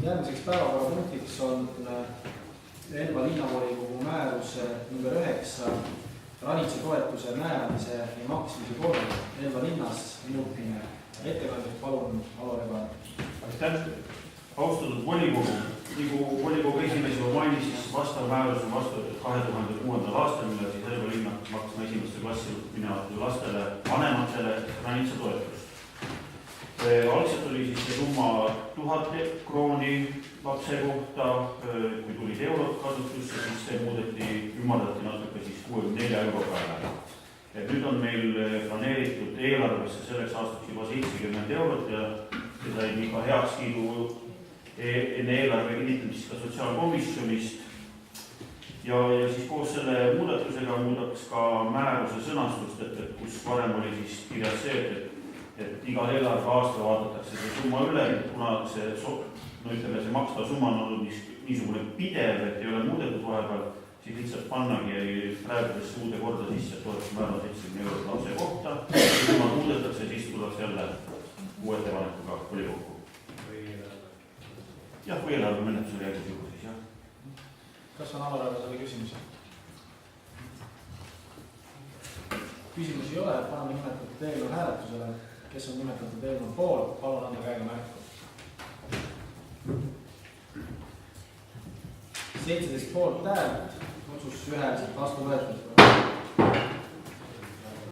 Järgmiseks päevakorrapunktiks on Elva linnavolikogu määruse nr 9 ranitsetoetuse määramise ja maksmise kord Elva linnas muutmine. Ettekandjaks palun Alo Rebane. Aitäh! Austatud volikogu, nagu volikogu esimees juba mainis, siis vastav määrus on vastu võetud 2006. aastal, mille siis Elva linna maksma esimesse klassi minevatele lastele vanematele ranitsetoetust. Algselt oli siis see summa 1000 krooni lapse kohta, kui tulid eurot kasutusse, siis see muudeti, ümardati natuke siis 64 euro peale. Nüüd on meil planeeritud eelarvesse selleks aastaks juba 70 eurot ja see sai nii ka heakskiidu enne eelarve kinnitamist ka sotsiaalkomisjonist. Ja siis koos selle muudatusega muudaks ka määruse sõnastust, et kus varem oli siis kirjas see, et iga eelarve aasta vaadatakse see summa üle, kuna see, see maksta summa on olnud niisugune pidev, et ei ole muudetud vahepeal, siis lihtsalt pannagi praegusesse uude korda sisse, et toetuse määr on 70 eurot lapse kohta. Kui ma muudetakse, siis tuleks jälle uue ettepanekuga volikokku. Jah, kui eelarve menetluse käigus juba siis, jah. Kas on avaravasele küsimusi? Küsimusi ei ole, paneme nimetatud eelnõu hääletusele. Kes on nimetatud eelnõu poolt, palun anda käega märku. 17 poolt häält, otsus üheliselt vastu võetud.